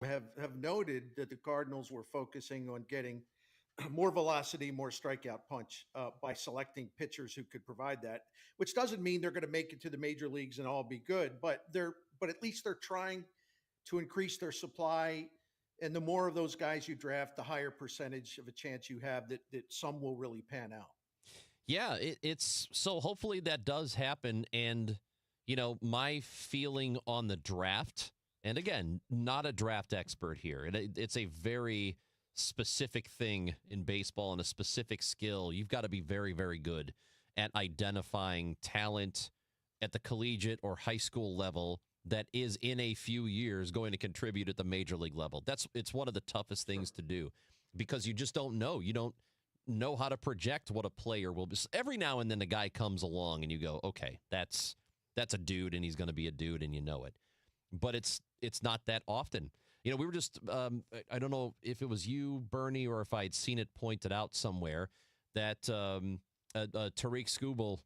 have noted that the Cardinals were focusing on getting more velocity, more strikeout punch by selecting pitchers who could provide that. Which doesn't mean they're going to make it to the major leagues and all be good, but at least they're trying to increase their supply. And the more of those guys you draft, the higher percentage of a chance you have that some will really pan out. Yeah, it's so hopefully that does happen. And, my feeling on the draft, and again, not a draft expert here, it's a very specific thing in baseball and a specific skill. You've got to be very, very good at identifying talent at the collegiate or high school level that is in a few years going to contribute at the major league level. It's one of the toughest things to do because you just don't know. You don't know how to project what a player will be. Every now and then a guy comes along and you go, okay, that's a dude and he's going to be a dude and you know it. But it's not that often. We were just, I don't know if it was you, Bernie, or if I'd seen it pointed out somewhere that Tariq Skubal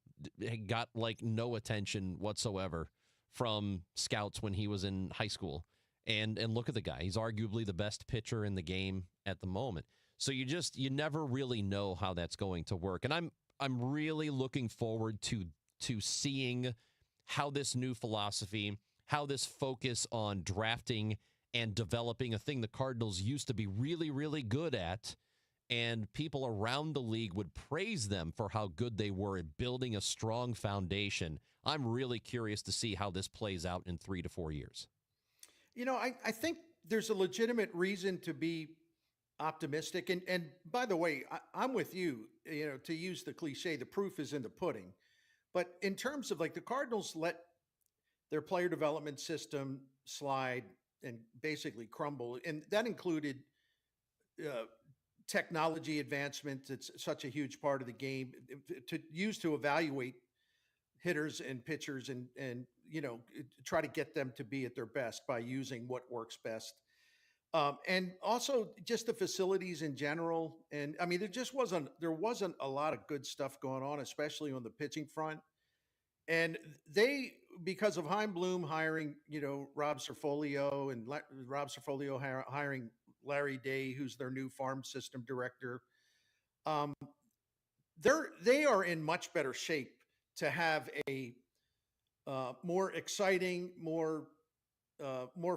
got like no attention whatsoever from scouts when he was in high school. And look at the guy. He's arguably the best pitcher in the game at the moment. So you never really know how that's going to work. And I'm really looking forward to seeing how this new philosophy, how this focus on drafting and developing a thing the Cardinals used to be really, really good at, and people around the league would praise them for how good they were at building a strong foundation. I'm really curious to see how this plays out in 3 to 4 years. I think there's a legitimate reason to be optimistic. And by the way, I'm with you, to use the cliche, the proof is in the pudding. But in terms of like the Cardinals let their player development system slide and basically crumble, and that included uh, technology advancement. It's such a huge part of the game to use to evaluate hitters and pitchers and try to get them to be at their best by using what works best. And also just the facilities in general. And I mean, there wasn't a lot of good stuff going on, especially on the pitching front. And they, because of Heim Bloom hiring, Rob Serfolio and Rob Serfolio hiring Larry Day, who's their new farm system director, um, they are in much better shape to have a more exciting, more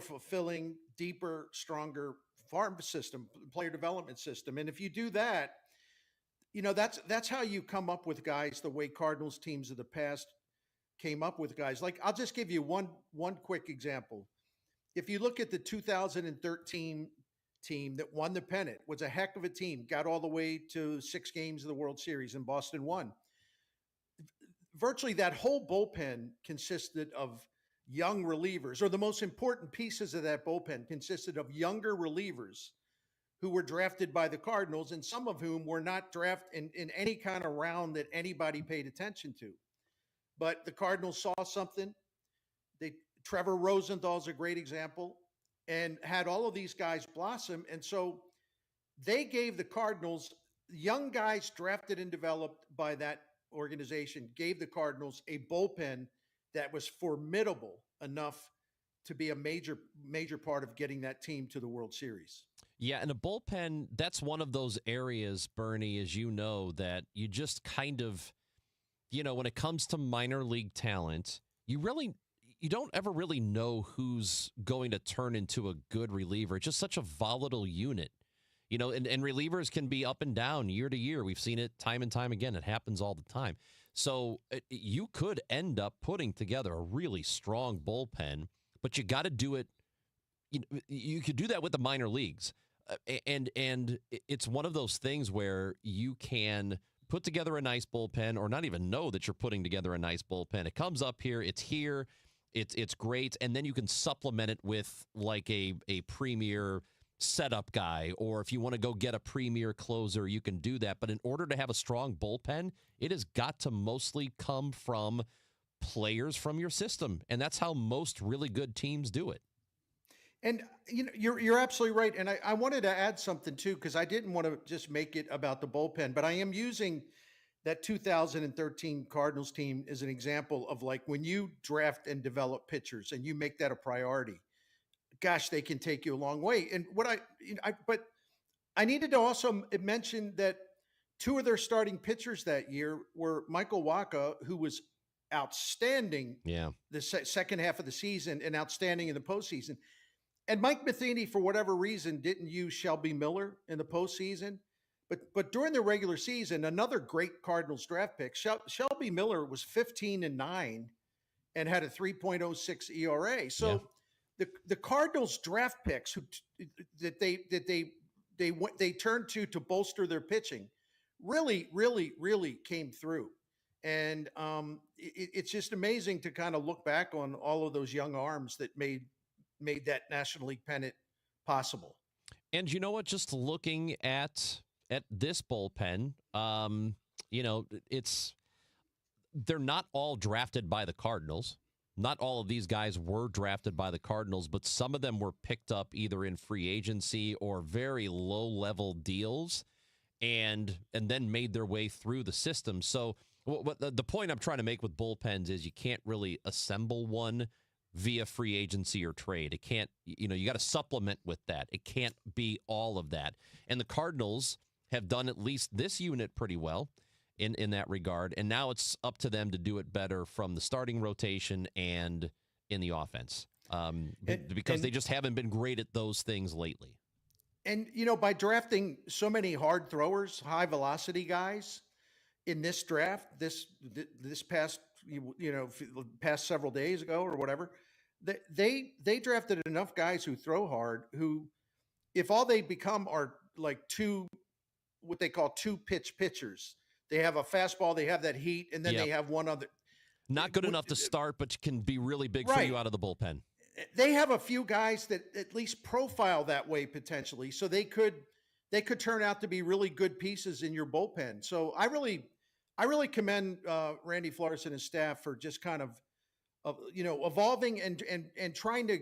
fulfilling, deeper, stronger farm system, player development system. And if you do that, that's how you come up with guys the way Cardinals teams of the past came up with guys. Like I'll just give you one quick example. If you look at the 2013 team that won the pennant, was a heck of a team, got all the way to 6 games of the World Series and Boston won. Virtually that whole bullpen consisted of young relievers, or the most important pieces of that bullpen consisted of younger relievers who were drafted by the Cardinals, and some of whom were not drafted in any kind of round that anybody paid attention to. But the Cardinals saw something. They Trevor Rosenthal is a great example, and had all of these guys blossom. And so they gave the Cardinals, young guys drafted and developed by that organization, gave the Cardinals a bullpen that was formidable enough to be a major part of getting that team to the World Series. Yeah, and a bullpen, that's one of those areas, Bernie, as you know, that you just kind of, when it comes to minor league talent, you don't ever really know who's going to turn into a good reliever. It's just such a volatile unit. And relievers can be up and down year to year. We've seen it time and time again. It happens all the time. So you could end up putting together a really strong bullpen, but you got to do it. You could do that with the minor leagues. And it's one of those things where you can put together a nice bullpen or not even know that you're putting together a nice bullpen. It comes up here. It's great. And then you can supplement it with like a premier setup guy, or if you want to go get a premier closer, you can do that. But in order to have a strong bullpen, it has got to mostly come from players from your system. And that's how most really good teams do it. And you're absolutely right. And I wanted to add something too, because I didn't want to just make it about the bullpen, but I am using that 2013 Cardinals team as an example of like when you draft and develop pitchers and you make that a priority. gosh, they can take you a long way. And but I needed to also mention that two of their starting pitchers that year were Michael Waka, who was outstanding Yeah. the second half of the season and outstanding in the postseason. And Mike Matheny, for whatever reason, didn't use Shelby Miller in the postseason. But during the regular season, another great Cardinals draft pick, Shelby Miller was 15-9 and had a 3.06 ERA. Yeah. So the Cardinals draft picks they turned to bolster their pitching really came through. And it's just amazing to kind of look back on all of those young arms that made that National League pennant possible. And you know what? Just looking at this bullpen, they're not all drafted by the Cardinals. Not all of these guys were drafted by the Cardinals, but some of them were picked up either in free agency or very low-level deals and then made their way through the system. So what the point I'm trying to make with bullpens is you can't really assemble one via free agency or trade. It can't, you got to supplement with that. It can't be all of that. And the Cardinals have done at least this unit pretty well in that regard. And now it's up to them to do it better from the starting rotation and in the offense because they just haven't been great at those things lately. And, by drafting so many hard throwers, high velocity guys in this draft, this past, past several days ago or whatever, they drafted enough guys who throw hard, who, if all they become are like what they call two pitch pitchers, they have a fastball, they have that heat, and then they have one other. Not good enough to start, but can be really big for you out of the bullpen. They have a few guys that at least profile that way potentially, so they could turn out to be really good pieces in your bullpen. So I really commend Randy Flores and his staff for just kind of evolving and trying to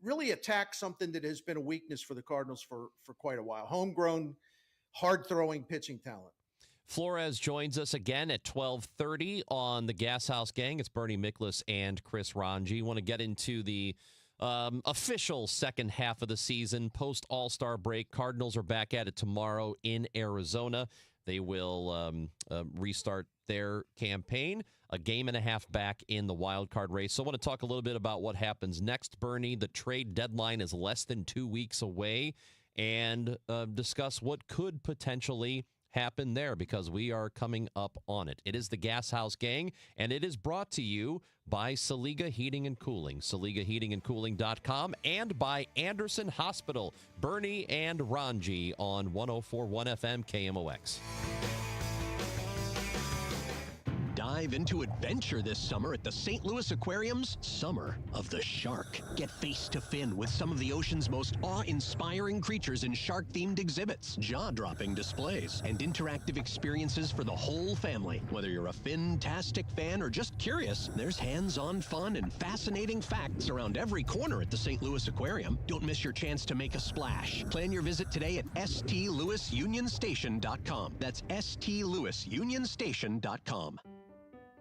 really attack something that has been a weakness for the Cardinals for quite a while. Homegrown, hard throwing pitching talent. Flores joins us again at 12:30 on the Gashouse Gang. It's Bernie Miklasz and Chris Ranji. Want to get into the official second half of the season, post All-Star break. Cardinals are back at it tomorrow in Arizona. They will restart their campaign, a game and a half back in the wild card race. So I want to talk a little bit about what happens next, Bernie. The trade deadline is less than 2 weeks away, and discuss what could potentially happen there because we are coming up on it. It is the Gashouse Gang, and it is brought to you by Saliga Heating and Cooling, SaligaHeatingandCooling.com, and by Anderson Hospital. Bernie and Ranji on 104.1 FM KMOX. Dive into adventure this summer at the St. Louis Aquarium's Summer of the Shark. Get face to fin with some of the ocean's most awe-inspiring creatures in shark-themed exhibits, jaw-dropping displays, and interactive experiences for the whole family. Whether you're a fin-tastic fan or just curious, there's hands-on fun and fascinating facts around every corner at the St. Louis Aquarium. Don't miss your chance to make a splash. Plan your visit today at stlouisunionstation.com. That's stlouisunionstation.com.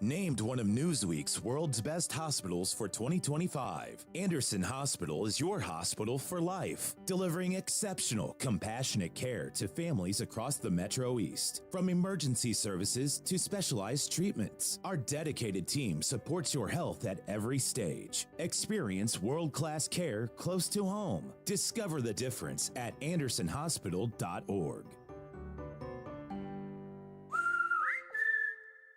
Named one of Newsweek's world's best hospitals for 2025, Anderson Hospital is your hospital for life, delivering exceptional, compassionate care to families across the Metro East. From emergency services to specialized treatments, our dedicated team supports your health at every stage. Experience world-class care close to home. Discover the difference at andersonhospital.org.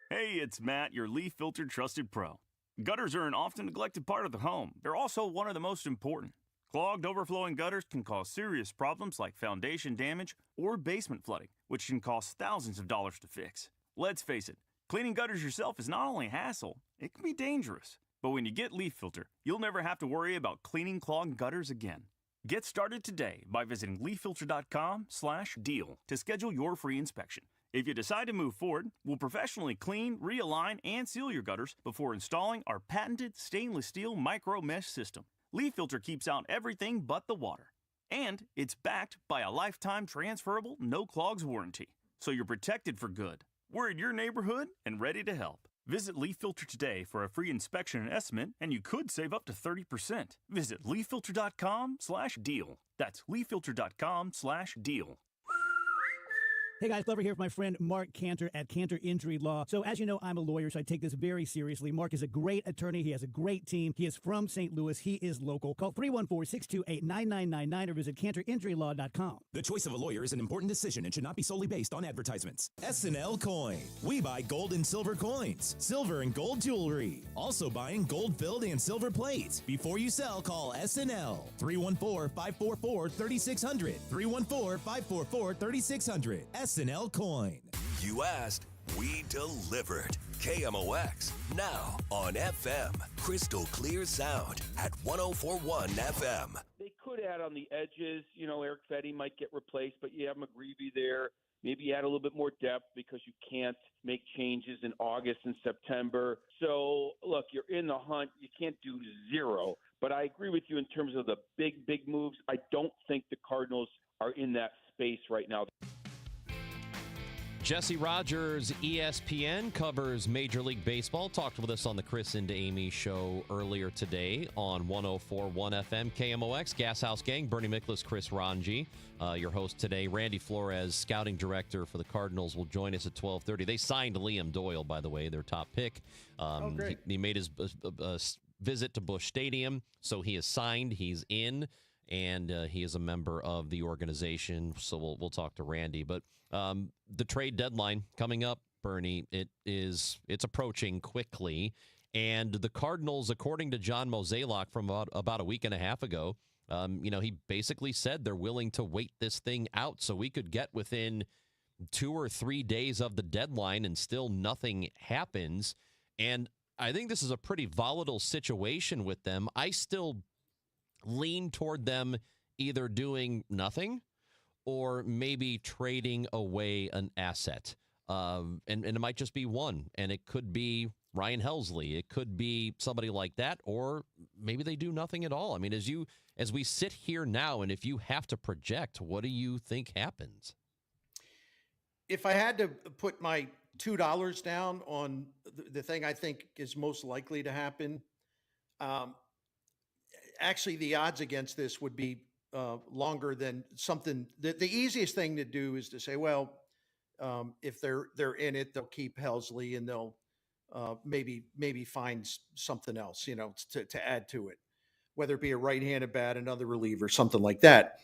Hey, it's Matt, your leaf filter trusted pro. Gutters are an often neglected part of the home. They're also one of the most important. Clogged, overflowing gutters can cause serious problems like foundation damage or basement flooding, which can cost thousands of dollars to fix. Let's face it, cleaning gutters yourself is not only a hassle, it can be dangerous. But when you get Leaf Filter, you'll never have to worry about cleaning clogged gutters again. Get started today by visiting leaffilter.com/deal to schedule your free inspection. If you decide to move forward, we'll professionally clean, realign, and seal your gutters before installing our patented stainless steel micro mesh system. Leaf Filter keeps out everything but the water. And it's backed by a lifetime transferable no clogs warranty. So you're protected for good. We're in your neighborhood and ready to help. Visit Leaf Filter today for a free inspection and estimate, and you could save up to 30%. Visit leaffilter.com/deal. That's leaffilter.com/deal. Hey guys, Glover here with my friend Mark Cantor at Cantor Injury Law. So as you know, I'm a lawyer, so I take this very seriously. Mark is a great attorney. He has a great team. He is from St. Louis. He is local. Call 314-628-9999 or visit cantorinjurylaw.com. The choice of a lawyer is an important decision and should not be solely based on advertisements. SNL Coin. We buy gold and silver coins, silver and gold jewelry. Also buying gold-filled and silver plate. Before you sell, call SNL. 314-544-3600. 314-544-3600. SNL Coin. You asked, we delivered. KMOX, now on FM. Crystal clear sound at 104.1 FM. They could add on the edges. Eric Fetty might get replaced, but you have McGreevy there. Maybe you add a little bit more depth because you can't make changes in August and September. So, look, you're in the hunt. You can't do zero. But I agree with you in terms of the big moves. I don't think the Cardinals are in that space right now. Jesse Rogers, ESPN, covers Major League Baseball. Talked with us on the Chris and Amy show earlier today on 104.1 FM KMOX. Gashouse Gang, Bernie Miklasz, Chris Ranji, your host today. Randy Flores, scouting director for the Cardinals, will join us at 12:30. They signed Liam Doyle, by the way, their top pick. Great. He made his visit to Busch Stadium, so he is signed. He's in. And he is a member of the organization, so we'll talk to Randy. But the trade deadline coming up, Bernie, it's approaching quickly. And the Cardinals, according to John Mozeliak from about a week and a half ago, he basically said they're willing to wait this thing out so we could get within 2 or 3 days of the deadline and still nothing happens. And I think this is a pretty volatile situation with them. I still lean toward them either doing nothing or maybe trading away an asset. And it might just be one, and it could be Ryan Helsley. It could be somebody like that, or maybe they do nothing at all. I mean, as we sit here now, and if you have to project, what do you think happens? If I had to put my $2 down on the thing I think is most likely to happen, actually, the odds against this would be longer than something. The easiest thing to do is to say, well, if they're in it, they'll keep Helsley and they'll maybe find something else, to add to it, whether it be a right-handed bat, another reliever, something like that.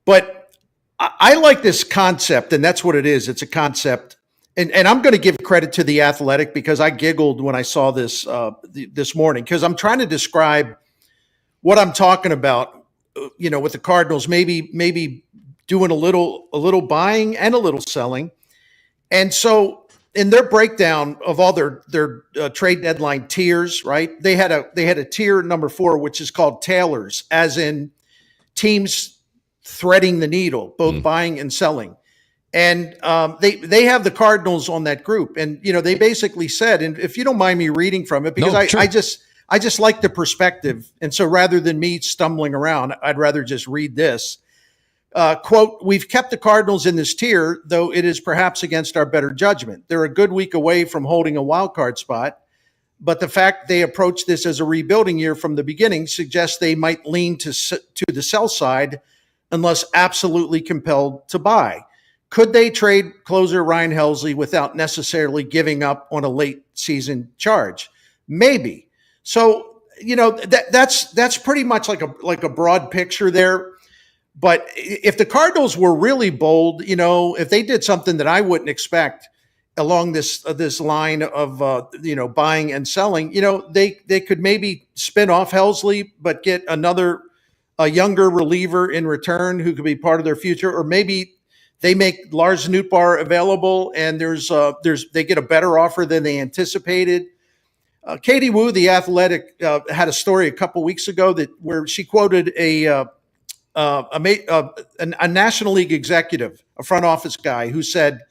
But I like this concept, and that's what it is. It's a concept. And I'm going to give credit to The Athletic because I giggled when I saw this this morning, because I'm trying to describe what I'm talking about, with the Cardinals, maybe doing a little buying and a little selling. And so in their breakdown of all their trade deadline tiers, right? They had a tier number 4, which is called tailors, as in teams threading the needle, both buying and selling. And they have the Cardinals on that group. And, they basically said, and if you don't mind me reading from it, because I just like the perspective. And so rather than me stumbling around, I'd rather just read this. Quote, "We've kept the Cardinals in this tier, though it is perhaps against our better judgment. They're a good week away from holding a wild card spot, but the fact they approach this as a rebuilding year from the beginning suggests they might lean to the sell side unless absolutely compelled to buy. Could they trade closer Ryan Helsley without necessarily giving up on a late season charge? Maybe. So, that's pretty much like a broad picture there. But if the Cardinals were really bold, if they did something that I wouldn't expect along this line of buying and selling, they could maybe spin off Helsley, but get a younger reliever in return who could be part of their future, or maybe they make Lars Nootbaar available and they get a better offer than they anticipated. Katie Wu, The Athletic, had a story a couple weeks ago where she quoted a National League executive, a front office guy, who said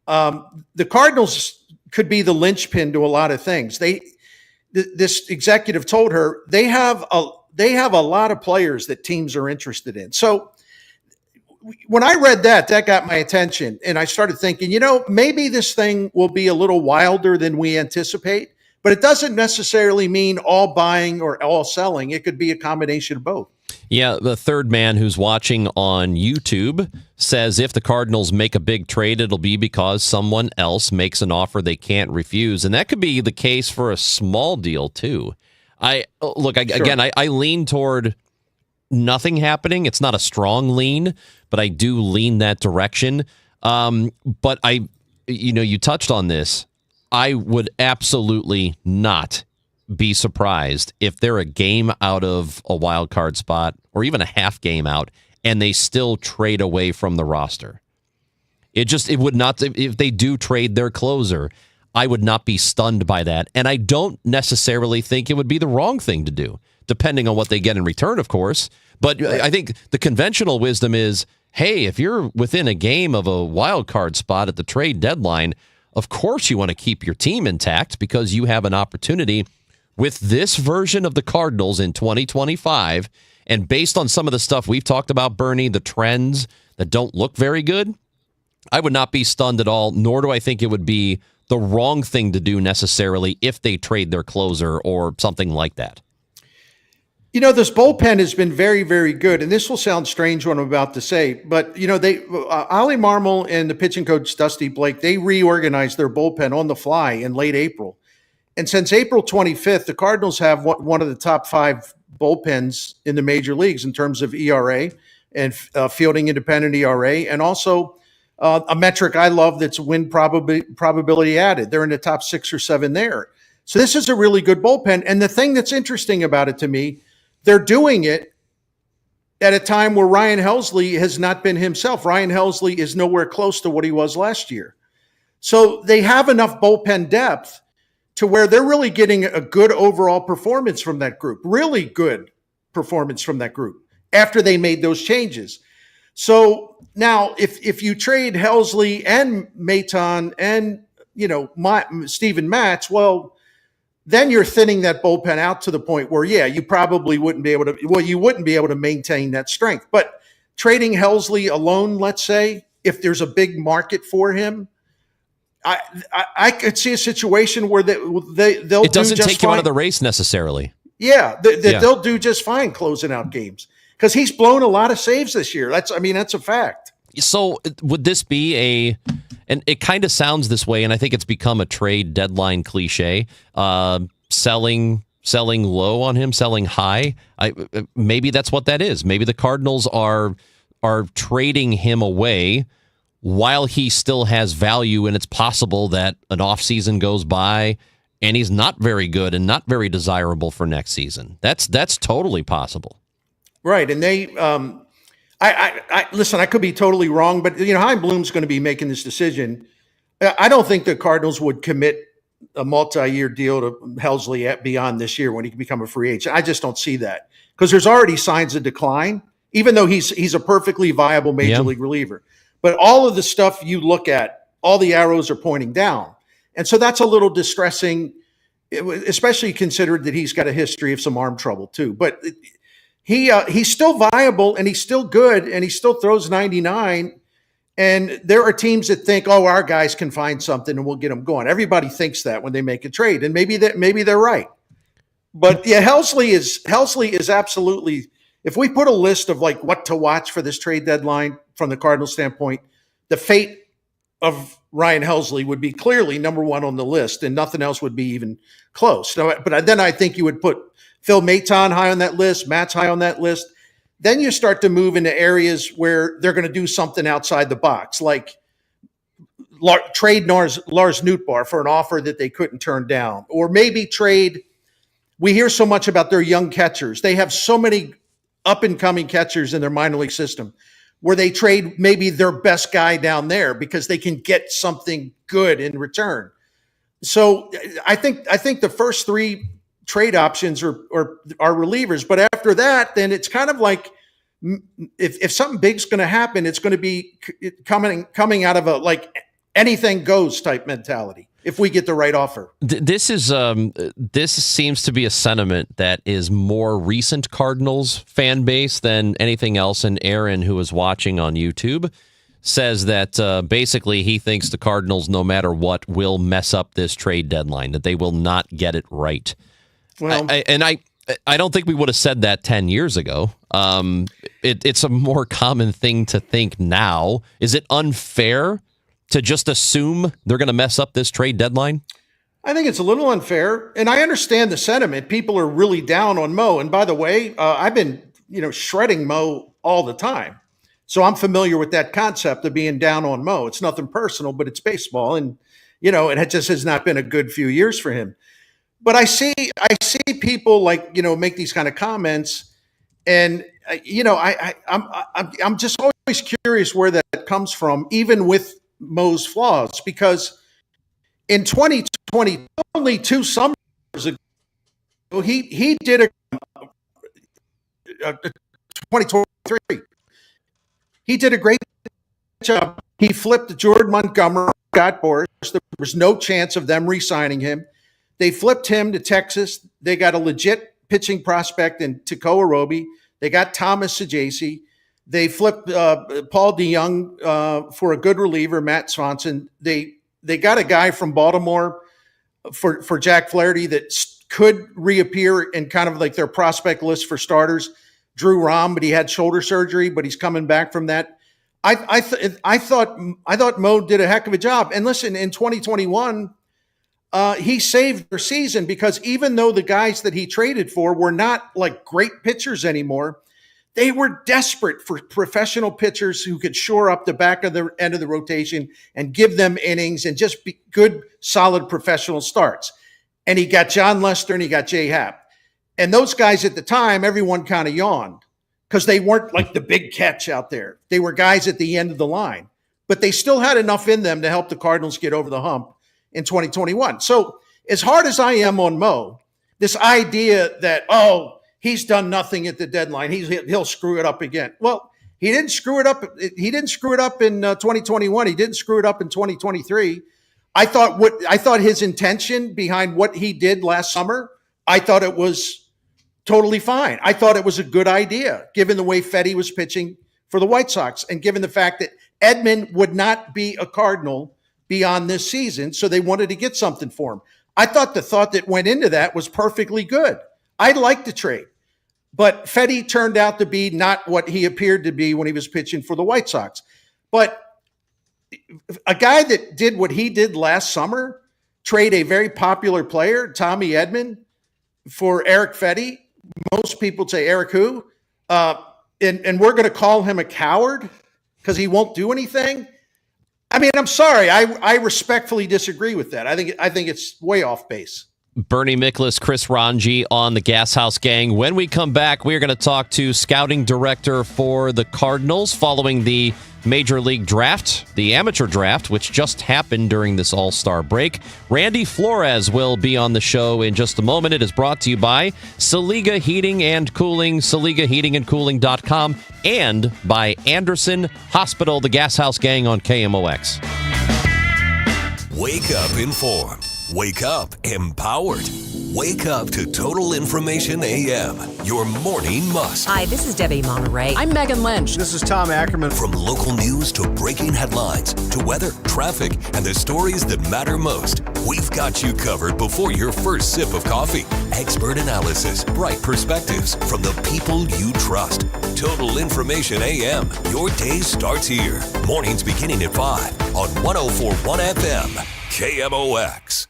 the Cardinals could be the linchpin to a lot of things. This executive told her they have a lot of players that teams are interested in. So when I read that got my attention, and I started thinking, maybe this thing will be a little wilder than we anticipate, but it doesn't necessarily mean all buying or all selling. It could be a combination of both. Yeah, the third man who's watching on YouTube says if the Cardinals make a big trade, it'll be because someone else makes an offer they can't refuse. And that could be the case for a small deal, too. Again, I lean toward nothing happening. It's not a strong lean, but I do lean that direction. But you touched on this. I would absolutely not be surprised if they're a game out of a wild card spot or even a half game out and they still trade away from the roster. It would not, if they do trade their closer, I would not be stunned by that. And I don't necessarily think it would be the wrong thing to do, depending on what they get in return, of course. But I think the conventional wisdom is, hey, if you're within a game of a wild card spot at the trade deadline, of course you want to keep your team intact because you have an opportunity with this version of the Cardinals in 2025, and based on some of the stuff we've talked about, Bernie, the trends that don't look very good, I would not be stunned at all, nor do I think it would be the wrong thing to do necessarily if they trade their closer or something like that. This bullpen has been very, very good, and this will sound strange what I'm about to say, but Ollie Marmol and the pitching coach Dusty Blake, they reorganized their bullpen on the fly in late April. And since April 25th, the Cardinals have one of the top 5 bullpens in the major leagues in terms of ERA and fielding independent ERA, and also a metric I love that's win probability added. They're in the top 6 or 7 there. So this is a really good bullpen. And the thing that's interesting about it to me, they're doing it at a time where Ryan Helsley has not been himself. Ryan Helsley is nowhere close to what he was last year. So they have enough bullpen depth to where they're really getting a good overall performance from that group, really good performance from that group after they made those changes. So now if you trade Helsley and Maton and, Steven Matz, well, then you're thinning that bullpen out to the point where, you probably wouldn't be able to maintain that strength. But trading Helsley alone, let's say, if there's a big market for him, I could see a situation where they'll it doesn't do just take you fine. out of the race necessarily. Yeah, they'll do just fine closing out games because he's blown a lot of saves this year. That's a fact. So would this be and it kind of sounds this way, and I think it's become a trade deadline cliche, selling low on him, selling high. Maybe that's what that is. Maybe the Cardinals are trading him away while he still has value, and it's possible that an offseason goes by and he's not very good and not very desirable for next season. That's totally possible. Right, and they I listen, I could be totally wrong, but Chaim Bloom's going to be making this decision. I don't think the Cardinals would commit a multi-year deal to Helsley beyond this year when he can become a free agent. I just don't see that because there's already signs of decline, even though he's a perfectly viable major league reliever. But all of the stuff you look at, all the arrows are pointing down. And so that's a little distressing, especially considered that he's got a history of some arm trouble too. But he's still viable and he's still good and he still throws 99. And there are teams that think, oh, our guys can find something and we'll get them going. Everybody thinks that when they make a trade, and maybe they're right. But yeah, Helsley is absolutely. If we put a list of like what to watch for this trade deadline from the Cardinals standpoint, the fate of Ryan Helsley would be clearly number one on the list, and nothing else would be even close. Now, but then I think you would put Phil Maton high on that list, Matt's high on that list. Then you start to move into areas where they're going to do something outside the box, like trade Lars Nootbaar for an offer that they couldn't turn down, or maybe trade. We hear so much about their young catchers. They have so many up-and-coming catchers in their minor league system where they trade maybe their best guy down there because they can get something good in return. So I think the first 3 trade options are relievers, but after that, then it's kind of like if something big's going to happen, it's going to be coming out of a like anything goes type mentality. if we get the right offer. This seems to be a sentiment that is more recent Cardinals fan base than anything else. And Aaron, who is watching on YouTube, says that basically he thinks the Cardinals, no matter what, will mess up this trade deadline, that they will not get it right. Well, I don't think we would have said that 10 years ago. It's a more common thing to think now. Is it unfair to just assume they're going to mess up this trade deadline? I think it's a little unfair, and I understand the sentiment. People are really down on Mo. And by the way, I've been, shredding Mo all the time. So I'm familiar with that concept of being down on Mo. It's nothing personal, but it's baseball. And, it just has not been a good few years for him. But I see people make these kind of comments, and I'm just always curious where that comes from, even with Mo's flaws, because in 2020, only 2 summers ago, he did a 2023. He did a great job. He flipped Jordan Montgomery, Scott Boras. There was no chance of them re-signing him. They flipped him to Texas. They got a legit pitching prospect in Tekoa Roby. They got Thomas Saggese. They flipped Paul DeYoung for a good reliever, Matt Swanson. They got a guy from Baltimore for Jack Flaherty that could reappear in kind of like their prospect list for starters, Drew Rom, but he had shoulder surgery, but he's coming back from that. I thought Mo did a heck of a job. And listen, in 2021, he saved their season, because even though the guys that he traded for were not like great pitchers anymore, they were desperate for professional pitchers who could shore up the back of the end of the rotation and give them innings and just be good, solid professional starts. And he got John Lester and he got Jay Happ. And those guys at the time, everyone kind of yawned because they weren't like the big catch out there. They were guys at the end of the line, but they still had enough in them to help the Cardinals get over the hump in 2021. So as hard as I am on Mo, this idea that, he's done nothing at the deadline, he'll screw it up again. Well, he didn't screw it up. He didn't screw it up in 2021. He didn't screw it up in 2023. I thought his intention behind what he did last summer, I thought it was totally fine. I thought it was a good idea, given the way Fetty was pitching for the White Sox and given the fact that Edman would not be a Cardinal beyond this season, so they wanted to get something for him. I thought the thought that went into that was perfectly good. I liked the trade. But Fetty turned out to be not what he appeared to be when he was pitching for the White Sox. But a guy that did what he did last summer, trade a very popular player, Tommy Edman, for Eric Fetty. Most people say, Eric who? And we're going to call him a coward because he won't do anything. I mean, I'm sorry. I respectfully disagree with that. I think it's way off base. Bernie Miklasz, Chris Ranji on the Gashouse Gang. When we come back, we are going to talk to scouting director for the Cardinals following the Major League Draft, the amateur draft, which just happened during this All-Star break. Randy Flores will be on the show in just a moment. It is brought to you by Saliga Heating and Cooling, SaligaHeatingandCooling.com, and by Anderson Hospital, the Gashouse Gang on KMOX. Wake up informed. Wake up empowered. Wake up to Total Information AM, your morning must. Hi, this is Debbie Monterey. I'm Megan Lynch. This is Tom Ackerman. From local news to breaking headlines to weather, traffic, and the stories that matter most, we've got you covered before your first sip of coffee. Expert analysis, bright perspectives from the people you trust. Total Information AM, your day starts here. Mornings beginning at 5 on 104.1 FM, KMOX.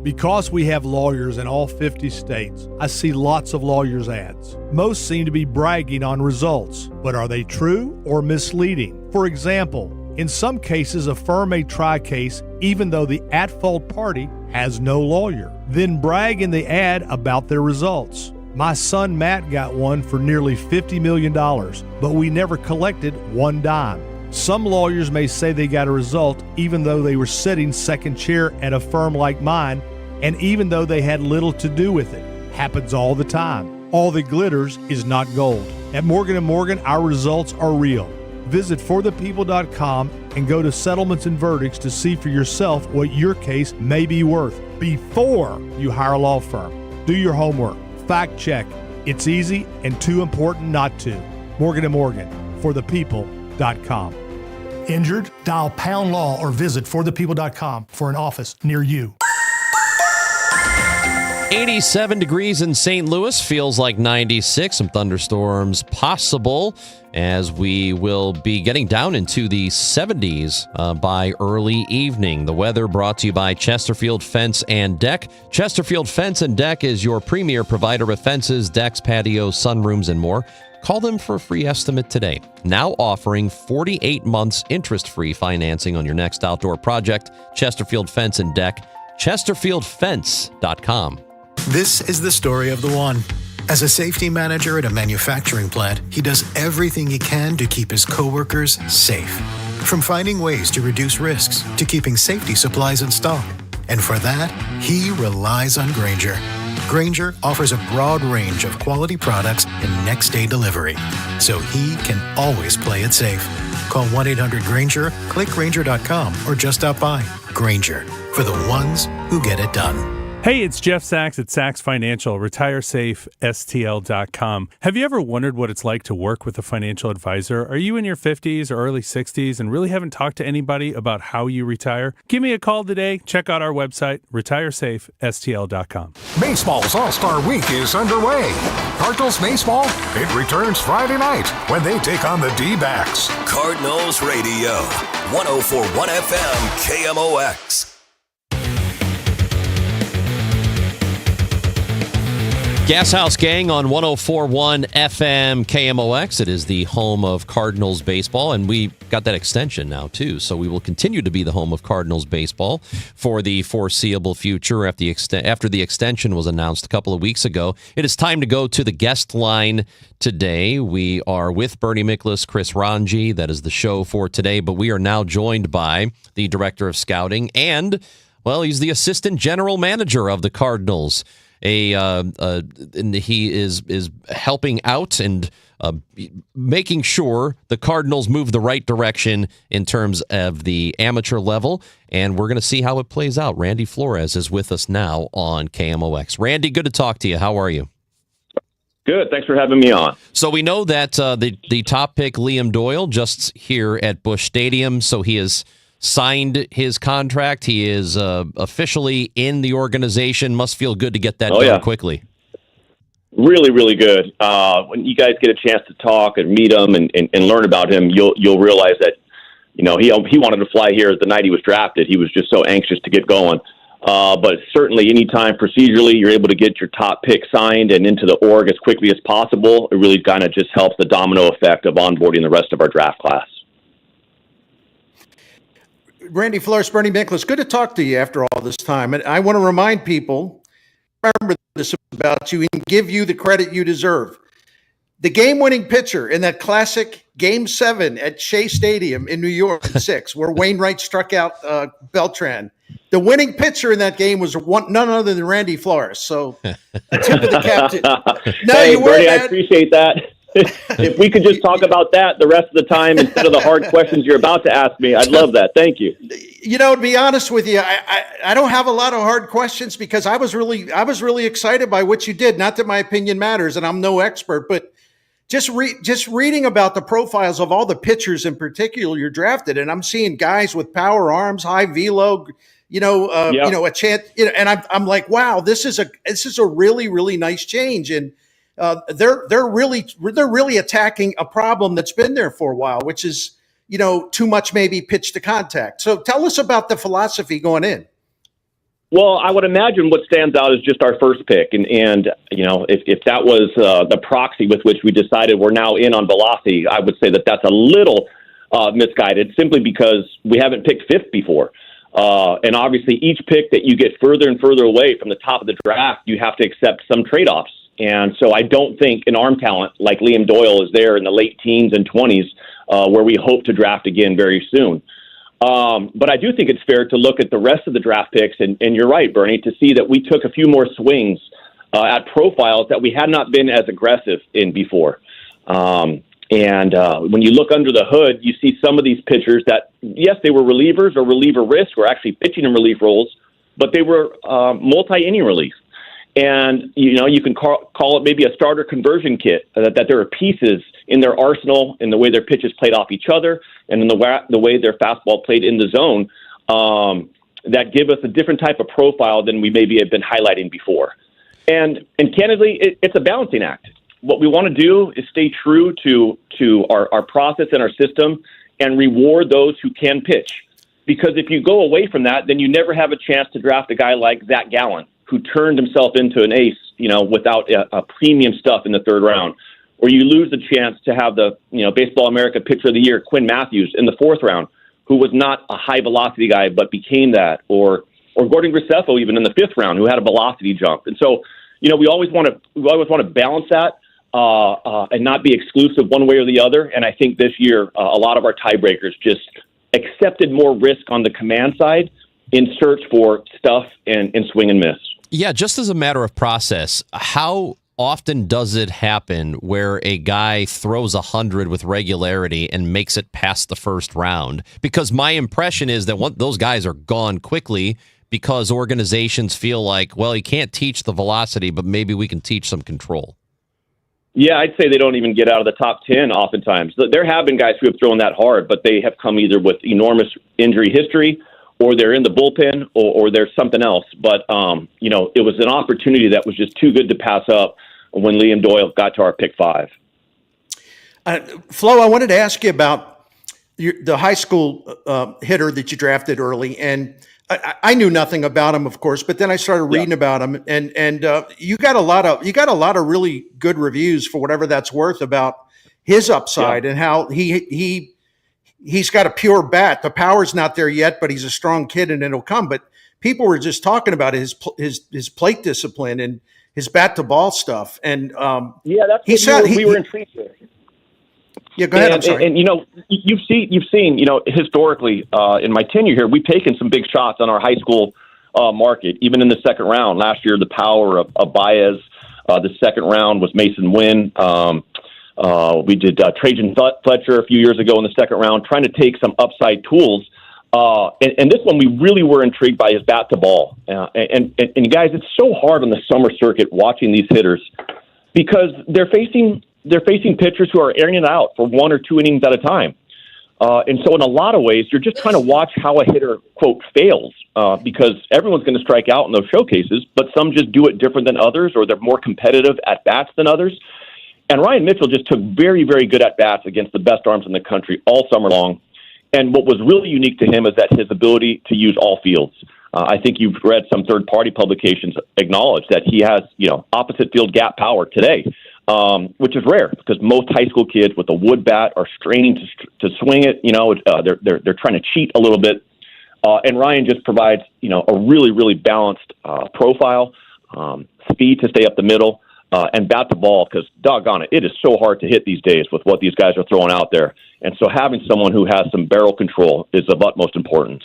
Because we have lawyers in all 50 states, I see lots of lawyers' ads. Most seem to be bragging on results, but are they true or misleading? For example, in some cases, a firm may try a case even though the at-fault party has no lawyer, then brag in the ad about their results. My son Matt got one for nearly $50 million, but we never collected one dime. Some lawyers may say they got a result even though they were sitting second chair at a firm like mine, and even though they had little to do with it. Happens all the time. All that glitters is not gold. At Morgan & Morgan, our results are real. Visit forthepeople.com and go to settlements and verdicts to see for yourself what your case may be worth before you hire a law firm. Do your homework. Fact check. It's easy and too important not to. Morgan & Morgan, forthepeople.com. Injured? Dial pound law or visit forthepeople.com for an office near you. 87 degrees in St. Louis, feels like 96. Some thunderstorms possible as we will be getting down into the 70s by early evening. The weather brought to you by Chesterfield Fence and Deck. Chesterfield Fence and Deck is your premier provider of fences, decks, patios, sunrooms, and more. Call them for a free estimate today. Now offering 48 months interest-free financing on your next outdoor project. Chesterfield Fence and Deck. ChesterfieldFence.com. This is the story of the one. As a safety manager at a manufacturing plant, he does everything he can to keep his coworkers safe. From finding ways to reduce risks to keeping safety supplies in stock. And for that, he relies on Grainger. Grainger offers a broad range of quality products and next-day delivery, so he can always play it safe. Call 1-800-GRAINGER, click Grainger.com, or just stop by. Grainger, for the ones who get it done. Hey, it's Jeff Sachs at Sachs Financial, retiresafestl.com. Have you ever wondered what it's like to work with a financial advisor? Are you in your 50s or early 60s and really haven't talked to anybody about how you retire? Give me a call today. Check out our website, retiresafestl.com. Baseball's All-Star Week is underway. Cardinals baseball, it returns Friday night when they take on the D-backs. Cardinals Radio, 104.1 FM, KMOX. Gashouse Gang on 104.1 FM KMOX. It is the home of Cardinals baseball, and we got that extension now, too. So we will continue to be the home of Cardinals baseball for the foreseeable future after the extension was announced a couple of weeks ago. It is time to go to the guest line today. We are with Bernie Miklasz, Chris Ranji. That is the show for today, but we are now joined by the director of scouting and, well, he's the assistant general manager of the Cardinals. And he is helping out and making sure the Cardinals move the right direction in terms of the amateur level. And we're going to see how it plays out. Randy Flores is with us now on KMOX. Randy, good to talk to you. How are you? Good. Thanks for having me on. So we know that the top pick, Liam Doyle, just here at Busch Stadium. So he has signed his contract. He is officially in the organization. Must feel good to get that done quickly. Really, really good. When you guys get a chance to talk and meet him and learn about him, you'll realize that, you know, he wanted to fly here the night he was drafted. He was just so anxious to get going. But certainly anytime procedurally you're able to get your top pick signed and into the org as quickly as possible, it really kind of just helps the domino effect of onboarding the rest of our draft class. Randy Flores, Bernie Miklasz, good to talk to you after all this time. And I want to remind people, remember this about you and give you the credit you deserve. The game-winning pitcher in that classic Game 7 at Shea Stadium in New York, 6, where Wainwright struck out Beltran. The winning pitcher in that game was none other than Randy Flores. So a tip of the captain. No, hey, Bernie, I appreciate that. If we could just talk about that the rest of the time instead of the hard questions you're about to ask me, I'd love that. Thank you. You know, to be honest with you, I don't have a lot of hard questions because I was really excited by what you did. Not that my opinion matters, and I'm no expert, but just reading about the profiles of all the pitchers in particular you're drafted, and I'm seeing guys with power arms, high velo, you know, a chance, you know, and I'm like, wow, this is a really, really nice change. And they're really attacking a problem that's been there for a while, which is, you know, too much maybe pitch to contact. So tell us about the philosophy going in. Well, I would imagine what stands out is just our first pick. And you know, if that was the proxy with which we decided we're now in on velocity, I would say that that's a little misguided simply because we haven't picked fifth before. And obviously each pick that you get further and further away from the top of the draft, you have to accept some trade-offs. And so I don't think an arm talent like Liam Doyle is there in the late teens and 20s where we hope to draft again very soon. But I do think it's fair to look at the rest of the draft picks, and you're right, Bernie, to see that we took a few more swings at profiles that we had not been as aggressive in before. And And when you look under the hood, you see some of these pitchers that, yes, they were relievers or reliever risk or actually pitching in relief roles, but they were multi-inning relief. And, you can call it maybe a starter conversion kit, that there are pieces in their arsenal in the way their pitches played off each other and in the way their fastball played in the zone that give us a different type of profile than we maybe have been highlighting before. And candidly, it's a balancing act. What we want to do is stay true to our process and our system and reward those who can pitch. Because if you go away from that, then you never have a chance to draft a guy like Zach Gallen, who turned himself into an ace, without a premium stuff in the third round. Or you lose the chance to have the, Baseball America Pitcher of the Year, Quinn Matthews, in the fourth round, who was not a high-velocity guy but became that. Or Gordon Graceffo even in the fifth round, who had a velocity jump. And so, we always want to balance that and not be exclusive one way or the other. And I think this year, a lot of our tiebreakers just accepted more risk on the command side in search for stuff and swing and miss. Yeah, just as a matter of process, how often does it happen where a guy throws 100 with regularity and makes it past the first round? Because my impression is that those guys are gone quickly because organizations feel like, well, he can't teach the velocity, but maybe we can teach some control. Yeah, I'd say they don't even get out of the top 10 oftentimes. There have been guys who have thrown that hard, but they have come either with enormous injury history or they're in the bullpen, or there's something else. But, it was an opportunity that was just too good to pass up when Liam Doyle got to our pick 5. Flo, I wanted to ask you about the high school hitter that you drafted early. And I knew nothing about him, of course, but then I started reading about him. And you got a lot of really good reviews, for whatever that's worth, about his upside and how he's got a pure bat. The power's not there yet, but he's a strong kid and it'll come. But people were just talking about his plate discipline and his bat to ball stuff. And that's what we were intrigued with. Yeah, go ahead. I'm sorry. And you've seen historically in my tenure here, we've taken some big shots on our high school market, even in the second round. Last year, the power of Baez. The second round was Mason Wynn. We did Trajan Fletcher a few years ago in the second round, trying to take some upside tools. And this one, we really were intrigued by his bat to ball. And guys, it's so hard on the summer circuit watching these hitters because they're facing pitchers who are airing it out for 1 or 2 innings at a time. And so in a lot of ways, you're just trying to watch how a hitter, quote, fails, because everyone's going to strike out in those showcases, but some just do it different than others, or they're more competitive at bats than others. And Ryan Mitchell just took very, very good at bats against the best arms in the country all summer long. And what was really unique to him is that his ability to use all fields. I think you've read some third-party publications acknowledge that he has, opposite field gap power today, which is rare because most high school kids with a wood bat are straining to swing it. They're trying to cheat a little bit, and Ryan just provides, a really, really balanced profile, speed to stay up the middle, and bat the ball, because doggone it, it is so hard to hit these days with what these guys are throwing out there. And so having someone who has some barrel control is of utmost importance.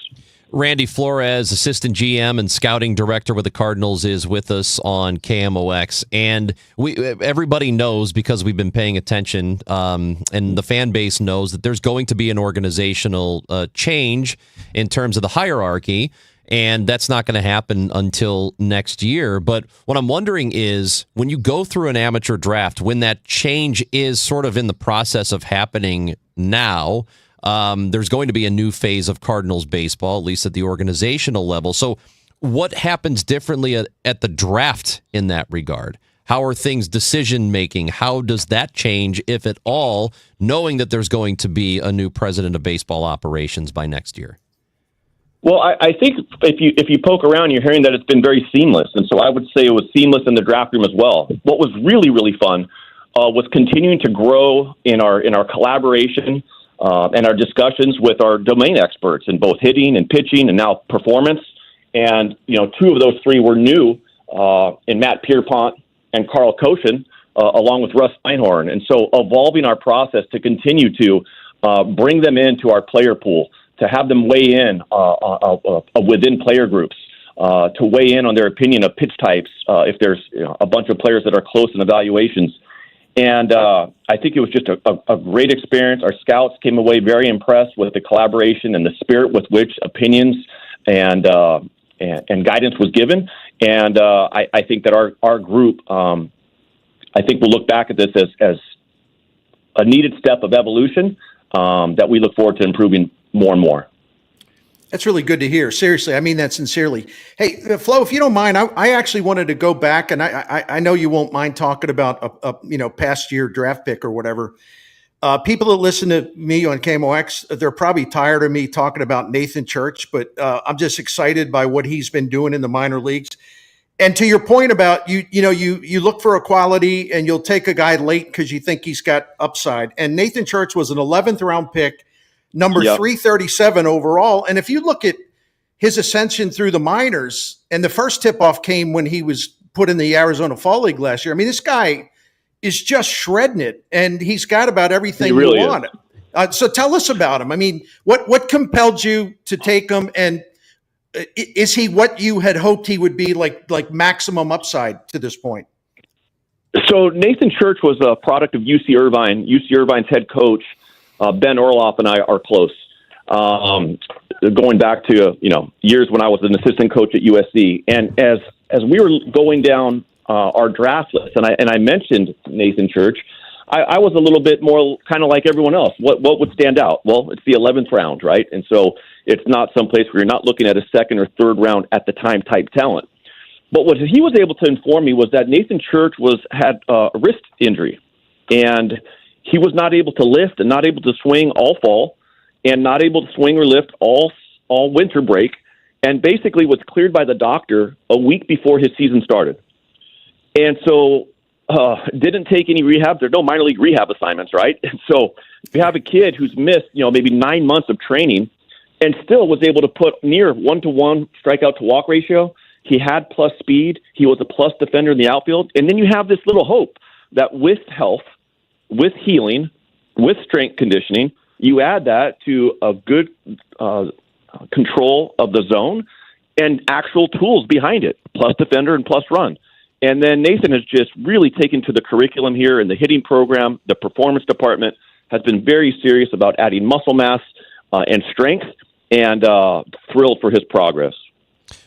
Randy Flores, assistant GM and scouting director with the Cardinals, is with us on KMOX. And everybody knows, because we've been paying attention, and the fan base knows, that there's going to be an organizational change in terms of the hierarchy. And that's not going to happen until next year. But what I'm wondering is, when you go through an amateur draft, when that change is sort of in the process of happening now, there's going to be a new phase of Cardinals baseball, at least at the organizational level. So what happens differently at the draft in that regard? How are things decision-making? How does that change, if at all, knowing that there's going to be a new president of baseball operations by next year? Well, I think if you poke around, you're hearing that it's been very seamless. And so I would say it was seamless in the draft room as well. What was really, really fun was continuing to grow in our collaboration and our discussions with our domain experts in both hitting and pitching and now performance. And, 2 of those 3 were new in Matt Pierpont and Carl Koshin, along with Russ Einhorn. And so evolving our process to continue to bring them into our player pool, to have them weigh in within player groups, to weigh in on their opinion of pitch types if there's a bunch of players that are close in evaluations. And I think it was just a great experience. Our scouts came away very impressed with the collaboration and the spirit with which opinions and guidance was given. And I think that our group, I think we'll look back at this as a needed step of evolution that we look forward to improving more and more. That's really good to hear. Seriously, I mean that sincerely. Hey, Flo, if you don't mind, I actually wanted to go back, and I know you won't mind talking about a past year draft pick or whatever. People that listen to me on KMOX, they're probably tired of me talking about Nathan Church, but I'm just excited by what he's been doing in the minor leagues. And to your point about you look for a quality and you'll take a guy late because you think he's got upside. And Nathan Church was an 11th round pick, number 337 overall. And if you look at his ascension through the minors, and the first tip-off came when he was put in the Arizona Fall League last year. I mean, this guy is just shredding it, and he's got about everything you want. So tell us about him. I mean, what compelled you to take him, and is he what you had hoped he would be, like maximum upside to this point? So Nathan Church was a product of UC Irvine. UC Irvine's head coach, Ben Orloff, and I are close. Going back to years when I was an assistant coach at USC, and as we were going down our draft list, and I mentioned Nathan Church, I was a little bit more kind of like everyone else. What would stand out? Well, it's the 11th round, right? And so it's not someplace where you're not looking at a second or third round at the time type talent. But what he was able to inform me was that Nathan Church had a wrist injury, and he was not able to lift and not able to swing all fall, and not able to swing or lift all winter break, and basically was cleared by the doctor a week before his season started. And so didn't take any rehab. There's no minor league rehab assignments, right? And so you have a kid who's missed, maybe 9 months of training and still was able to put near 1-to-1 strikeout to walk ratio. He had plus speed. He was a plus defender in the outfield. And then you have this little hope that with health, with healing, with strength conditioning, you add that to a good control of the zone and actual tools behind it, plus defender and plus run. And then Nathan has just really taken to the curriculum here in the hitting program. The performance department has been very serious about adding muscle mass and strength, and thrilled for his progress.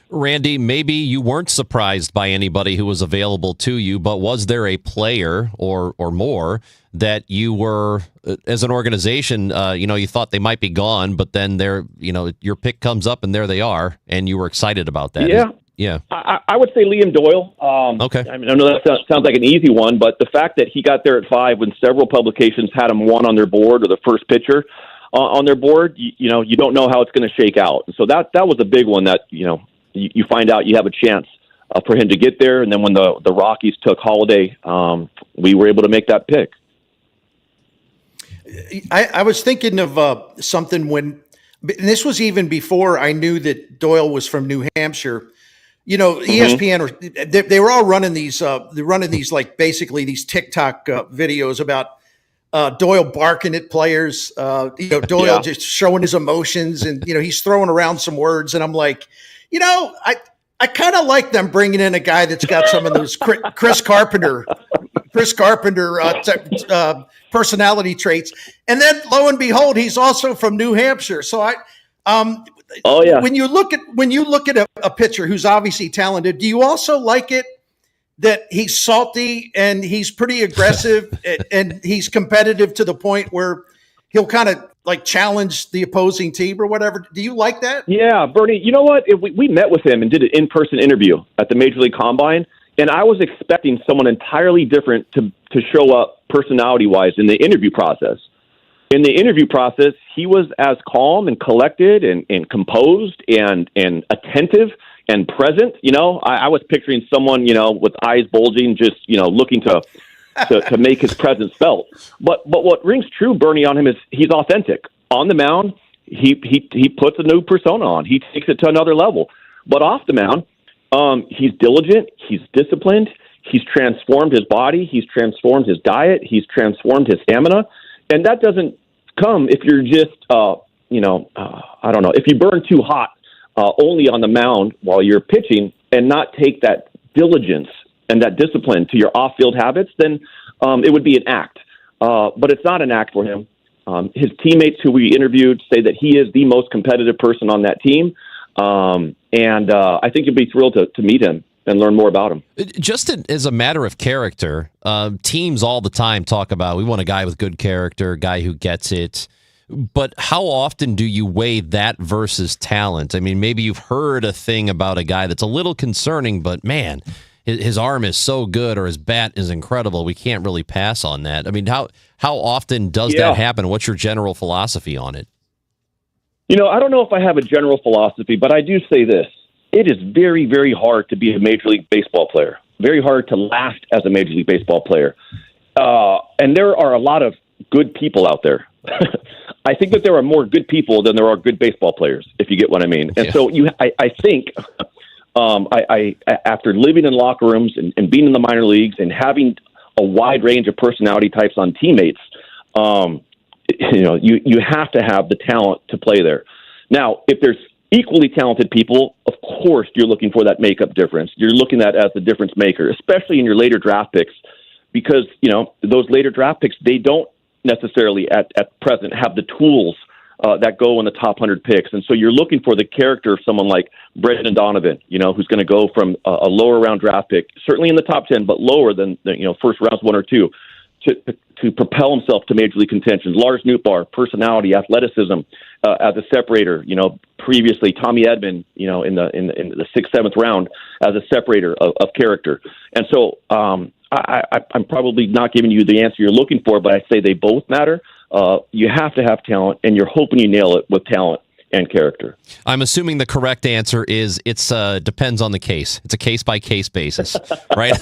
Randy, maybe you weren't surprised by anybody who was available to you, but was there a player or more that you were, as an organization, you thought they might be gone, but then your pick comes up and there they are, and you were excited about that? Yeah. I would say Liam Doyle. Okay. I mean, I know that sounds like an easy one, but the fact that he got there at 5 when several publications had him 1 on their board or the first pitcher on their board, you don't know how it's going to shake out. So that was a big one that, you find out you have a chance for him to get there. And then when the Rockies took Holiday, we were able to make that pick. I was thinking of something and this was even before I knew that Doyle was from New Hampshire. ESPN, they were all running these, like basically these TikTok videos about Doyle barking at players, Doyle just showing his emotions, and, he's throwing around some words. And I'm like, I kind of like them bringing in a guy that's got some of those Chris Carpenter personality traits. And then lo and behold, he's also from New Hampshire. So when you look at a pitcher who's obviously talented, do you also like it that he's salty and he's pretty aggressive and he's competitive to the point where he'll kind of like challenge the opposing team or whatever? Do you like that? Yeah, Bernie, you know what? We met with him and did an in-person interview at the Major League Combine, and I was expecting someone entirely different to show up personality-wise in the interview process. In the interview process, he was as calm and collected and composed and attentive and present. I was picturing someone, with eyes bulging, just, looking to make his presence felt. But what rings true, Bernie, on him is he's authentic. On the mound, he puts a new persona on. He takes it to another level. But off the mound, he's diligent. He's disciplined. He's transformed his body. He's transformed his diet. He's transformed his stamina. And that doesn't come if you're just, I don't know, if you burn too hot only on the mound while you're pitching and not take that diligence and that discipline to your off-field habits, then it would be an act. But it's not an act for him. His teammates who we interviewed say that he is the most competitive person on that team. And I think you'll be thrilled to meet him and learn more about him. Just as a matter of character, teams all the time talk about, we want a guy with good character, a guy who gets it. But how often do you weigh that versus talent? I mean, maybe you've heard a thing about a guy that's a little concerning, but man, his arm is so good or his bat is incredible. We can't really pass on that. I mean, how often does that happen? What's your general philosophy on it? I don't know if I have a general philosophy, but I do say this. It is very, very hard to be a Major League Baseball player, very hard to last as a Major League Baseball player. And there are a lot of good people out there. I think that there are more good people than there are good baseball players, if you get what I mean. And so I think after living in locker rooms and being in the minor leagues and having a wide range of personality types on teammates, you have to have the talent to play there. Now, if there's equally talented people, of course you're looking for that makeup difference. You're looking at as the difference maker, especially in your later draft picks, because, those later draft picks, they don't necessarily at present have the tools that go in the top 100 picks. And so you're looking for the character of someone like Brendan Donovan, who's going to go from a lower round draft pick, certainly in the top 10, but lower than first rounds 1 or 2, to propel himself to major league contention. Lars Nootbaar, personality, athleticism, as a separator. Previously Tommy Edman, in the 6th, 7th round as a separator of character. And so I'm probably not giving you the answer you're looking for, but I say they both matter. You have to have talent, and you're hoping you nail it with talent and character. I'm assuming the correct answer is it's depends on the case. It's a case-by-case basis, right?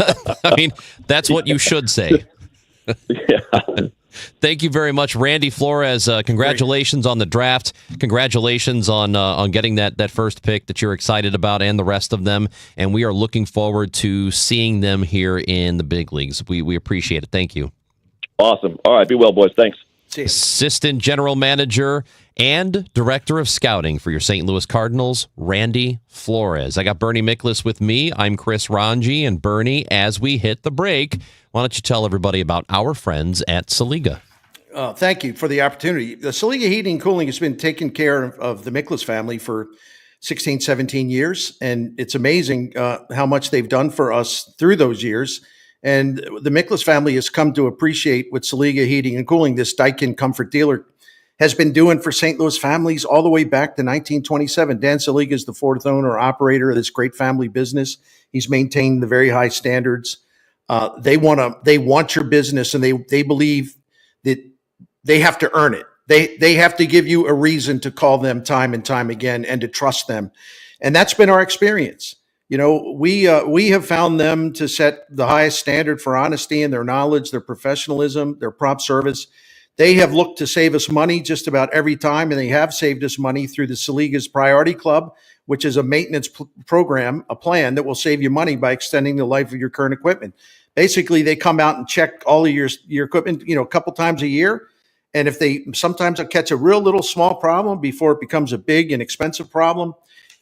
I mean, that's what you should say. Yeah. Thank you very much, Randy Flores. Congratulations on the draft. Congratulations on getting that first pick that you're excited about, and the rest of them. And we are looking forward to seeing them here in the big leagues. We appreciate it. Thank you. Awesome. All right. Be well, boys. Thanks. Assistant General Manager and Director of Scouting for your St. Louis Cardinals, Randy Flores. I got Bernie Miklas with me. I'm Chris Ranji. And Bernie, as we hit the break, why don't you tell everybody about our friends at Saliga? Thank you for the opportunity. The Saliga Heating and Cooling has been taking care of the Miklas family for 16, 17 years. And it's amazing how much they've done for us through those years. And the Miklas family has come to appreciate what Saliga Heating and Cooling, this Daikin comfort dealer, has been doing for St. Louis families all the way back to 1927. Dan Saliga is the fourth owner operator of this great family business. He's maintained the very high standards. They want your business, and they believe that they have to earn it. They have to give you a reason to call them time and time again and to trust them. And that's been our experience. We have found them to set the highest standard for honesty and their knowledge, their professionalism, their prompt service. They have looked to save us money just about every time, and they have saved us money through the Saliga's Priority Club, which is a maintenance program, a plan that will save you money by extending the life of your current equipment. Basically, they come out and check all of your equipment, a couple times a year. And if they sometimes catch a real little small problem before it becomes a big and expensive problem,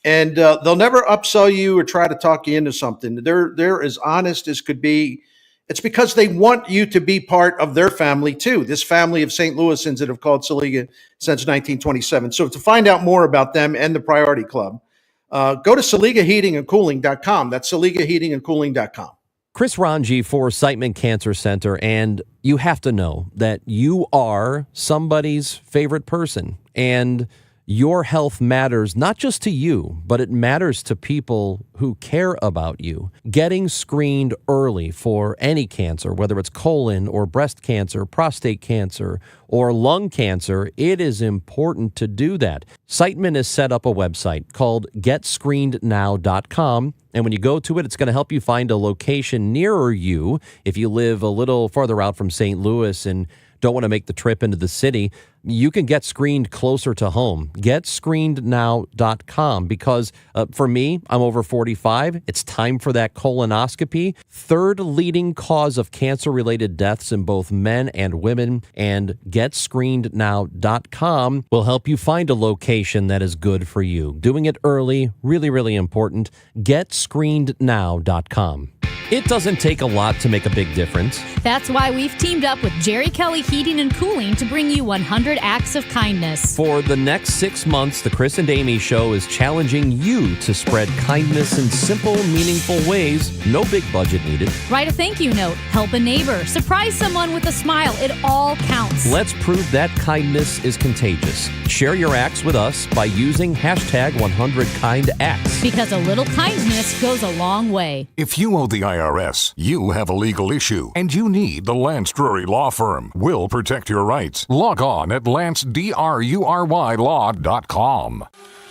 and they'll never upsell you or try to talk you into something. They're as honest as could be. It's because they want you to be part of their family too. This family of St. Louisans that have called Saliga since 1927. So to find out more about them and the Priority Club, go to SaligaHeatingandCooling.com. That's SaligaHeatingandCooling.com. Chris Ranji for Siteman Cancer Center, and you have to know that you are somebody's favorite person, and your health matters not just to you, but it matters to people who care about you. Getting screened early for any cancer, whether it's colon or breast cancer, prostate cancer, or lung cancer, it is important to do that. Siteman has set up a website called GetScreenedNow.com, and when you go to it, it's going to help you find a location nearer you. If you live a little farther out from St. Louis and don't want to make the trip into the city, you can get screened closer to home. GetScreenedNow.com, because for me, I'm over 45. It's time for that colonoscopy. Third leading cause of cancer-related deaths in both men and women. And GetScreenedNow.com will help you find a location that is good for you. Doing it early, really, really important. GetScreenedNow.com. It doesn't take a lot to make a big difference. That's why we've teamed up with Jerry Kelly Heating and Cooling to bring you 100 acts of kindness. For the next 6 months, the Chris and Amy Show is challenging you to spread kindness in simple, meaningful ways. No big budget needed. Write a thank you note, help a neighbor, surprise someone with a smile. It all counts. Let's prove that kindness is contagious. Share your acts with us by using hashtag 100KindActs. Because a little kindness goes a long way. If you owe the IRS, you have a legal issue, and you need the Lance Drury Law Firm. We'll protect your rights. Log on at lancedrurylaw.com.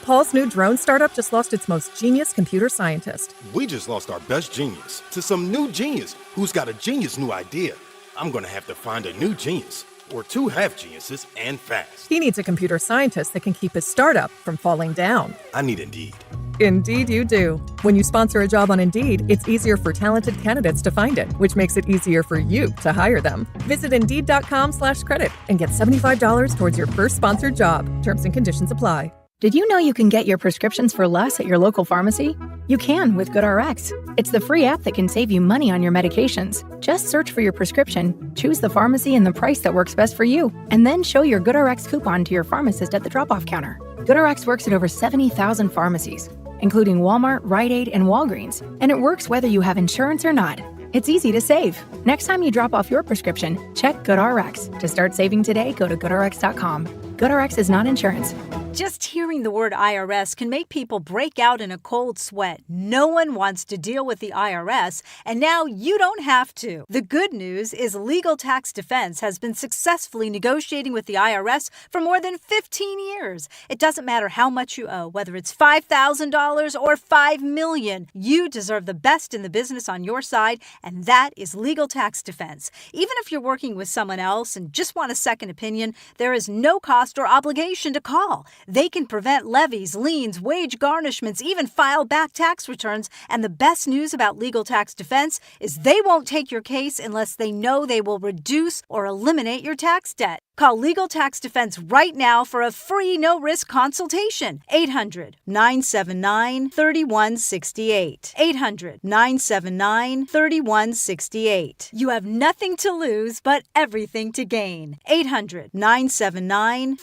Paul's new drone startup just lost its most genius computer scientist. We just lost our best genius to some new genius who's got a genius new idea. I'm going to have to find a new genius, or two half geniuses, and fast. He needs a computer scientist that can keep his startup from falling down. I need Indeed. Indeed you do. When you sponsor a job on Indeed, it's easier for talented candidates to find it, which makes it easier for you to hire them. Visit Indeed.com/credit and get $75 towards your first sponsored job. Terms and conditions apply. Did you know you can get your prescriptions for less at your local pharmacy? You can with GoodRx. It's the free app that can save you money on your medications. Just search for your prescription, choose the pharmacy and the price that works best for you, and then show your GoodRx coupon to your pharmacist at the drop-off counter. GoodRx works at over 70,000 pharmacies, including Walmart, Rite Aid, and Walgreens, and it works whether you have insurance or not. It's easy to save. Next time you drop off your prescription, check GoodRx. To start saving today, go to GoodRx.com. GoodRx is not insurance. Just hearing the word IRS can make people break out in a cold sweat. No one wants to deal with the IRS, and now you don't have to. The good news is Legal Tax Defense has been successfully negotiating with the IRS for more than 15 years. It doesn't matter how much you owe, whether it's $5,000 or $5 million. You deserve the best in the business on your side, and that is Legal Tax Defense. Even if you're working with someone else and just want a second opinion, there is no cost or obligation to call. They can prevent levies, liens, wage garnishments, even file back tax returns. And the best news about Legal Tax Defense is they won't take your case unless they know they will reduce or eliminate your tax debt. Call Legal Tax Defense right now for a free no-risk consultation. 800-979-3168. 800-979-3168. You have nothing to lose but everything to gain. 800-979-3168.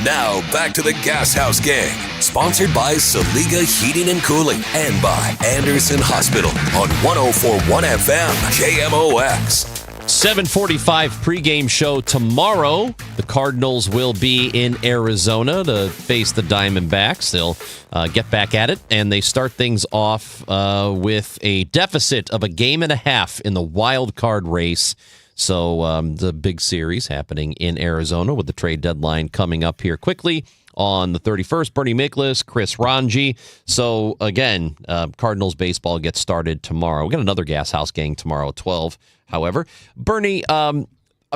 Now back to the Gashouse Gang, sponsored by Saliga Heating and Cooling and by Anderson Hospital on 104.1 FM KMOX. 7:45 pregame show tomorrow. The Cardinals will be in Arizona to face the Diamondbacks. They'll get back at it, and they start things off with a deficit of a game and a half in the wild card race. So the big series happening in Arizona with the trade deadline coming up here quickly on the 31st. Bernie Miklasz, Chris Ranji. So, again, Cardinals baseball gets started tomorrow. We got another Gashouse Gang tomorrow at 12. However, Bernie,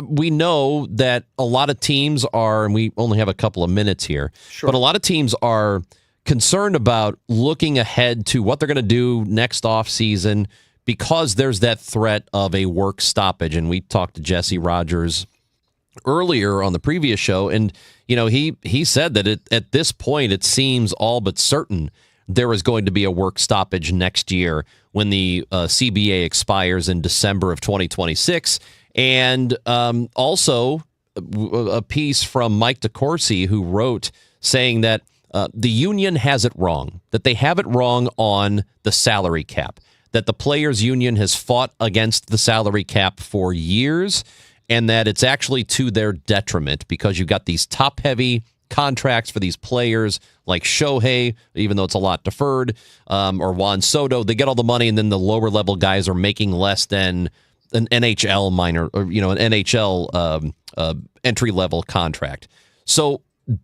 we know that a lot of teams are, and we only have a couple of minutes here, but a lot of teams are concerned about looking ahead to what they're going to do next offseason because there's that threat of a work stoppage. And we talked to Jesse Rogers earlier on the previous show, and he said that at this point it seems all but certain there is going to be a work stoppage next year when the CBA expires in December of 2026. And also a piece from Mike DeCourcy, who wrote saying that the union has it wrong, that they have it wrong on the salary cap, that the players' union has fought against the salary cap for years, and that it's actually to their detriment because you've got these top-heavy contracts for these players like Shohei, even though it's a lot deferred, or Juan Soto. They get all the money, and then the lower-level guys are making less than an NHL minor, or an NHL entry-level contract. So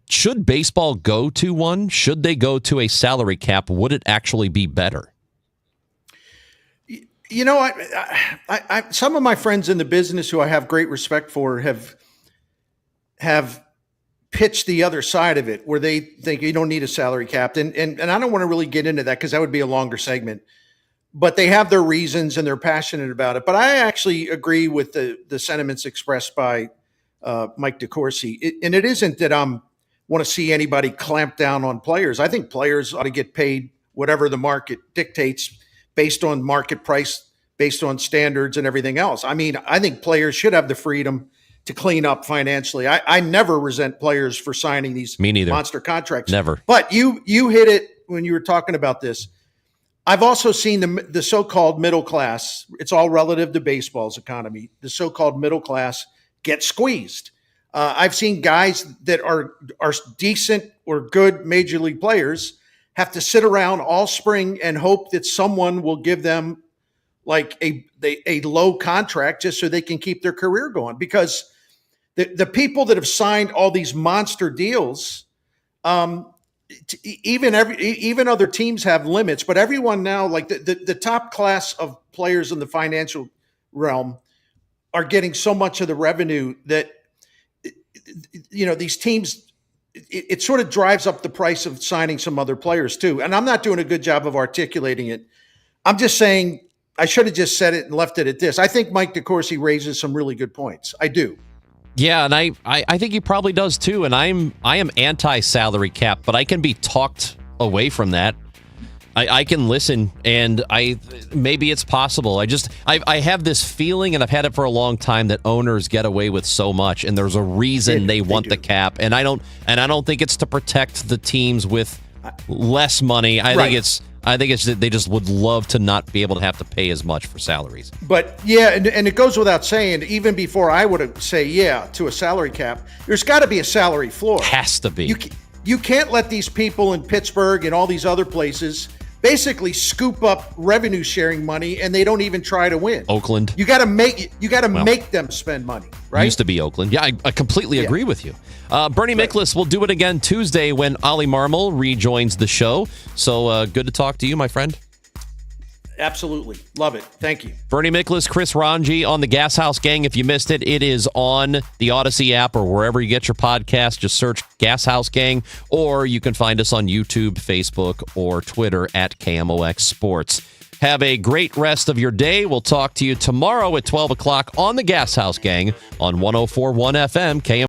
should baseball go to one? Should they go to a salary cap? Would it actually be better? I some of my friends in the business who I have great respect for have pitched the other side of it, where they think you don't need a salary cap. And I don't want to really get into that because that would be a longer segment. But they have their reasons and they're passionate about it. But I actually agree with the sentiments expressed by Mike DeCourcy. And it isn't that I want to see anybody clamp down on players. I think players ought to get paid whatever the market dictates, based on market price, based on standards and everything else. I mean, I think players should have the freedom to clean up financially. I never resent players for signing these monster contracts. Never. But you hit it when you were talking about this. I've also seen the so-called middle class, it's all relative to baseball's economy, the so-called middle class get squeezed. I've seen guys that are decent or good major league players have to sit around all spring and hope that someone will give them like a low contract just so they can keep their career going. Because the people that have signed all these monster deals, even other teams have limits, but everyone now, like the top class of players in the financial realm are getting so much of the revenue that, these teams, it sort of drives up the price of signing some other players too. And I'm not doing a good job of articulating it. I'm just saying I should have just said it and left it at this. I think Mike DeCourcy raises some really good points. I do. Yeah, and I think he probably does too. And I am anti-salary cap, but I can be talked away from that. I can listen, and maybe it's possible. I have this feeling, and I've had it for a long time, that owners get away with so much, and there's a reason they want the cap. And I don't think it's to protect the teams with less money. I think it's that they just would love to not be able to have to pay as much for salaries. But yeah, and it goes without saying, even before I would say yeah to a salary cap, there's got to be a salary floor. Has to be. You can't let these people in Pittsburgh and all these other places basically scoop up revenue sharing money and they don't even try to win. Oakland. You got to make them spend money, right? Used to be Oakland. Yeah, I completely agree with you. Bernie Miklasz will do it again Tuesday when Ollie Marmol rejoins the show. So good to talk to you, my friend. Absolutely. Love it. Thank you. Bernie Miklasz, Chris Ranji on the Gashouse Gang. If you missed it, it is on the Odyssey app or wherever you get your podcast. Just search Gashouse Gang, or you can find us on YouTube, Facebook, or Twitter at KMOX Sports. Have a great rest of your day. We'll talk to you tomorrow at 12 o'clock on the Gashouse Gang on 104.1 FM KMOX.